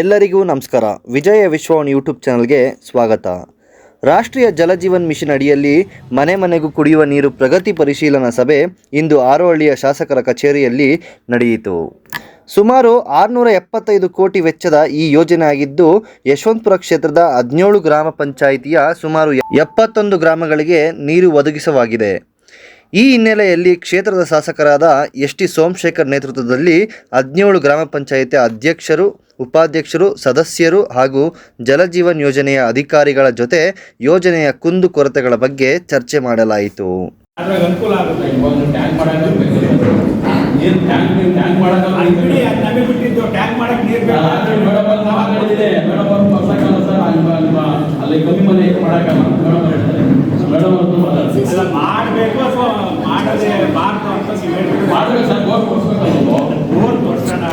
ಎಲ್ಲರಿಗೂ ನಮಸ್ಕಾರ. ವಿಜಯ ವಿಶ್ವವಾಣಿ ಯೂಟ್ಯೂಬ್ ಚಾನಲ್ಗೆ ಸ್ವಾಗತ. ರಾಷ್ಟ್ರೀಯ ಜಲಜೀವನ್ ಮಿಷನ್ ಅಡಿಯಲ್ಲಿ ಮನೆ ಮನೆಗೂ ಕುಡಿಯುವ ನೀರು ಪ್ರಗತಿ ಪರಿಶೀಲನಾ ಸಭೆ ಇಂದು ಆರೋಹಳ್ಳಿಯ ಶಾಸಕರ ಕಚೇರಿಯಲ್ಲಿ ನಡೆಯಿತು. ಸುಮಾರು 675 ಕೋಟಿ ವೆಚ್ಚದ ಈ ಯೋಜನೆ ಆಗಿದ್ದು, ಯಶವಂತಪುರ ಕ್ಷೇತ್ರದ 17 ಗ್ರಾಮ ಪಂಚಾಯಿತಿಯ ಸುಮಾರು 71 ಗ್ರಾಮಗಳಿಗೆ ನೀರು ಒದಗಿಸಲಾಗಿದೆ. ಈ ಹಿನ್ನೆಲೆಯಲ್ಲಿ ಕ್ಷೇತ್ರದ ಶಾಸಕರಾದ ಎಸ್.ಟಿ. ಸೋಮಶೇಖರ್ ನೇತೃತ್ವದಲ್ಲಿ 17 ಗ್ರಾಮ ಪಂಚಾಯಿತಿ ಅಧ್ಯಕ್ಷರು, ಉಪಾಧ್ಯಕ್ಷರು, ಸದಸ್ಯರು ಹಾಗೂ ಜಲಜೀವನ್ ಯೋಜನೆಯ ಅಧಿಕಾರಿಗಳ ಜೊತೆ ಯೋಜನೆಯ ಕುಂದು ಕೊರತೆಗಳ ಬಗ್ಗೆ ಚರ್ಚೆ ಮಾಡಲಾಯಿತು. ಮಾಡಬೇಕು ಅಥವಾ ಮಾಡದೇ ಬಾರ್ದು ಅಂತ ಮಾಡಬೇಕು ಸರ್. ಬೋರ್ ಕೊಡ್ಸೋಣ.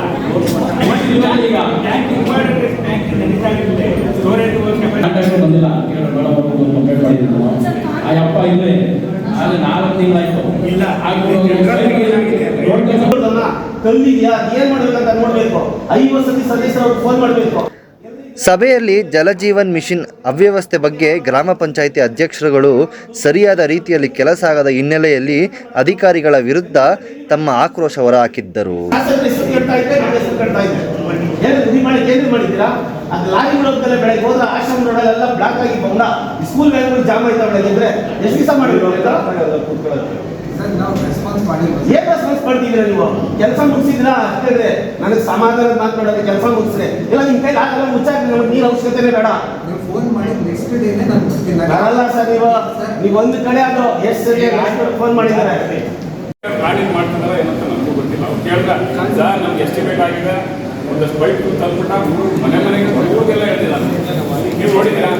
ಈಗ ಸ್ಟೋರೇಜ್ ಬಂದಿಲ್ಲ. ಅಯ್ಯಪ್ಪ ಇಲ್ಲೇ ಅದು 4 ತಿಂಗಳಾಯ್ತು. ಇಲ್ಲ ಕಲ್ಲಿದೆಯಾ ಏನ್ ಮಾಡ್ಬೇಕಂತ ನೋಡ್ಬೇಕು. 50 ಸತಿ ಸದಸ್ಯರು ಫೋನ್ ಮಾಡಬೇಕು. ಸಭೆಯಲ್ಲಿ ಜಲಜೀವನ್ ಮಿಷನ್ ಅವ್ಯವಸ್ಥೆ ಬಗ್ಗೆ ಗ್ರಾಮ ಪಂಚಾಯಿತಿ ಅಧ್ಯಕ್ಷರುಗಳು ಸರಿಯಾದ ರೀತಿಯಲ್ಲಿ ಕೆಲಸ ಆಗದ ಹಿನ್ನೆಲೆಯಲ್ಲಿ ಅಧಿಕಾರಿಗಳ ವಿರುದ್ಧ ತಮ್ಮ ಆಕ್ರೋಶ ಹೊರಹಾಕಿದ್ದರು. ಏನ್ ರೆಸ್ಪಾನ್ಸ್ ಮಾಡ್ತಿದ್ದೀರಾ ನೀವು? ಕೆಲಸ ಮುಗಿಸಿದ್ರ ಅಷ್ಟೇ. ನನಗೆ ಸಮಾಧಾನದ ಮಾತನಾಡೋದು ಕೆಲಸ ಮುಗಿಸ್ರೆ ಇಲ್ಲ ನಿಮ್ಮ ಕೈಲಿ ಆಗಲ್ಲ. ಮುಚ್ಚಾಕಿ ನಮಗೆ ನೀರು ಅವಶ್ಯಕತೆನೇ ಬೇಡ. ಫೋನ್ ಮಾಡಿ ನೆಕ್ಸ್ಟ್ ಡೇನೇ ನಾನು ಬರಲ್ಲ ಸರ್. ನೀವು ಒಂದು ಕಡೆ ಅದು ಎಷ್ಟು ಸರಿ ಫೋನ್ ಮಾಡಿದ್ದಾರೆ. ಪ್ಲಾನಿಂಗ್ ಮಾಡ್ತಿದ್ದಾರೆ ಏನಂತ ನಮಗೂ ಗೊತ್ತಿಲ್ಲ. ಅವ್ರು ಕೇಳಿದ್ರೆ ಸರ್ ನಮ್ಗೆ ಎಸ್ಟಿಮೇಟ್ ಆಗಿದೆ, ಒಂದಷ್ಟು ಬೈಕ್ ತಂದ್ಬಿಟ್ಟ ಮನೆ ಮನೆಗೆ ಊರಿಗೆಲ್ಲ ಹೇಳಿಲ್ಲ. ನೀವು ನೋಡಿದ್ದೀರಾ?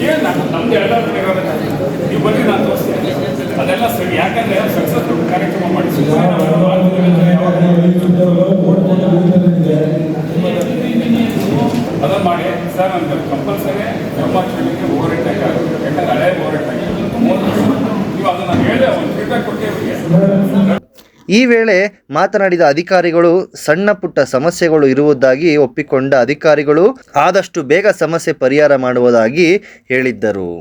ಏನು ನಮ್ದು ಎಲ್ಲ ನೀವು ಬನ್ನಿ ನಾನು ತೋರಿಸ್ತೀನಿ. ಅದೆಲ್ಲ ಸರಿ. ಯಾಕಂದ್ರೆ ಸಕ್ಸಸ್ಫುಲ್ ಕಾರ್ಯಕ್ರಮ ಮಾಡಿ ಅದನ್ನು ಮಾಡಿ ಸರ್. ನಮ್ಗೆ ಕಂಪಲ್ಸರಿ ಬ್ರಹ್ಮಾಚರಣೆಗೆ ಓವರ್ ಟ್ಯಾಂಕ್ ಆಗುತ್ತೆ. ಯಾಕಂದ್ರೆ ಹಳೆ ಓವರ್ ಟ್ಯಾಂಕ್ ನೀವು ಅದನ್ನು ಹೇಳಿ ಒಂದು ಫೀಡ್ಬ್ಯಾಕ್ ಕೊಟ್ಟೇ. ಈ ವೇಳೆ ಮಾತನಾಡಿದ ಅಧಿಕಾರಿಗಳು ಸಣ್ಣ ಪುಟ್ಟ ಸಮಸ್ಯೆಗಳು ಇರುವುದಾಗಿ ಒಪ್ಪಿಕೊಂಡ ಅಧಿಕಾರಿಗಳು ಆದಷ್ಟು ಬೇಗ ಸಮಸ್ಯೆ ಪರಿಹಾರ ಮಾಡುವುದಾಗಿ ಹೇಳಿದ್ದರು.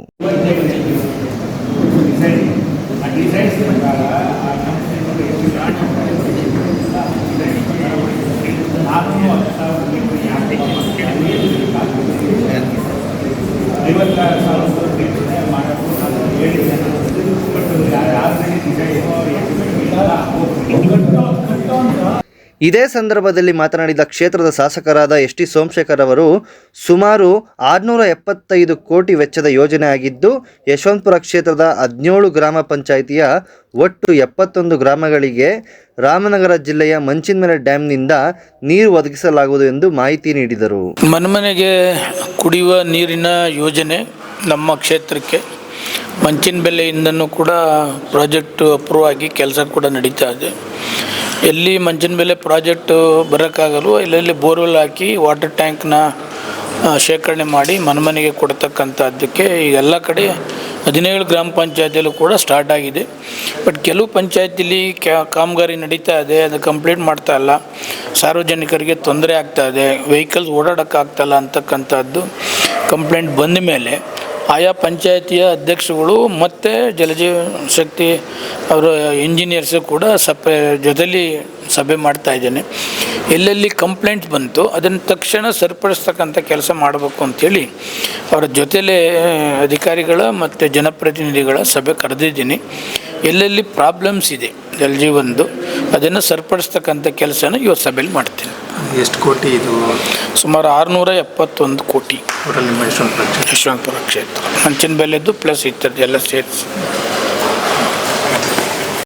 ಇದೇ ಸಂದರ್ಭದಲ್ಲಿ ಮಾತನಾಡಿದ ಕ್ಷೇತ್ರದ ಶಾಸಕರಾದ ಎಸ್.ಟಿ. ಸೋಮಶೇಖರ್ ಅವರು ಸುಮಾರು 675 ಕೋಟಿ ವೆಚ್ಚದ ಯೋಜನೆ ಆಗಿದ್ದು, ಯಶವಂತಪುರ ಕ್ಷೇತ್ರದ 17 ಗ್ರಾಮ ಪಂಚಾಯಿತಿಯ ಒಟ್ಟು 71 ಗ್ರಾಮಗಳಿಗೆ ರಾಮನಗರ ಜಿಲ್ಲೆಯ ಮಂಚಿನಮನೆ ಡ್ಯಾಂನಿಂದ ನೀರು ಒದಗಿಸಲಾಗುವುದು ಎಂದು ಮಾಹಿತಿ ನೀಡಿದರು. ಮನೆಮನೆಗೆ ಕುಡಿಯುವ ನೀರಿನ ಯೋಜನೆ ನಮ್ಮ ಕ್ಷೇತ್ರಕ್ಕೆ ಮಂಚಿನಬೆಲೆಯಿಂದನೂ ಕೂಡ ಪ್ರಾಜೆಕ್ಟ್ ಅಪ್ರೂವ್ ಆಗಿ ಕೆಲಸ ಕೂಡ ನಡೀತಾ ಇದೆ. ಎಲ್ಲಿ ಮಂಚಿನಬೆಲೆ ಪ್ರಾಜೆಕ್ಟ್ ಬರೋಕ್ಕಾಗಲು ಎಲ್ಲೆಲ್ಲಿ ಬೋರ್ವೆಲ್ ಹಾಕಿ ವಾಟರ್ ಟ್ಯಾಂಕ್ನ ಶೇಖರಣೆ ಮಾಡಿ ಮನೆಗೆ ಕೊಡ್ತಕ್ಕಂಥದ್ದಕ್ಕೆ ಈಗ ಎಲ್ಲ ಕಡೆ 17 ಗ್ರಾಮ ಪಂಚಾಯತಿಯಲ್ಲೂ ಕೂಡ ಸ್ಟಾರ್ಟ್ ಆಗಿದೆ. ಬಟ್ ಕೆಲವು ಪಂಚಾಯತಿಲಿ ಕಾಮಗಾರಿ ನಡೀತಾ ಇದೆ, ಅದು ಕಂಪ್ಲೀಟ್ ಮಾಡ್ತಾ ಇಲ್ಲ. ಸಾರ್ವಜನಿಕರಿಗೆ ತೊಂದರೆ ಆಗ್ತಾ ಇದೆ, ವೆಹಿಕಲ್ಸ್ ಓಡಾಡೋಕ್ಕಾಗ್ತಾಯಿಲ್ಲ ಅಂತಕ್ಕಂಥದ್ದು ಕಂಪ್ಲೇಂಟ್ ಬಂದ ಮೇಲೆ ಆಯಾ ಪಂಚಾಯತಿಯ ಅಧ್ಯಕ್ಷರುಗಳು ಮತ್ತು ಜಲಜೀವನ ಶಕ್ತಿ ಅವರ ಇಂಜಿನಿಯರ್ಸು ಕೂಡ ಜೊತೆಲಿ ಸಭೆ ಮಾಡ್ತಾ ಇದ್ದೇನೆ. ಎಲ್ಲೆಲ್ಲಿ ಕಂಪ್ಲೇಂಟ್ ಬಂತು ಅದನ್ನು ತಕ್ಷಣ ಸರಿಪಡಿಸ್ತಕ್ಕಂಥ ಕೆಲಸ ಮಾಡಬೇಕು ಅಂಥೇಳಿ ಅವರ ಜೊತೆಲೇ ಅಧಿಕಾರಿಗಳ ಮತ್ತು ಜನಪ್ರತಿನಿಧಿಗಳ ಸಭೆ ಕರೆದಿದ್ದೀನಿ. ಎಲ್ಲೆಲ್ಲಿ ಪ್ರಾಬ್ಲಮ್ಸ್ ಇದೆ ಜಲಜೀವನದ್ದು ಅದನ್ನು ಸರಿಪಡಿಸ್ತಕ್ಕಂಥ ಕೆಲಸನ ಇವತ್ತು ಸಭೆಯಲ್ಲಿ ಮಾಡ್ತೀನಿ. ಎಷ್ಟು ಕೋಟಿ ಇದು? ಸುಮಾರು 671 ಕೋಟಿ ಯಶವಂತಪುರ ಕ್ಷೇತ್ರ. ಮಂಚಿನಬೆಲೆದ್ದು ಪ್ಲಸ್ ಇರ್ತದೆ ಎಲ್ಲ ಸ್ಟೇಟ್ಸ್.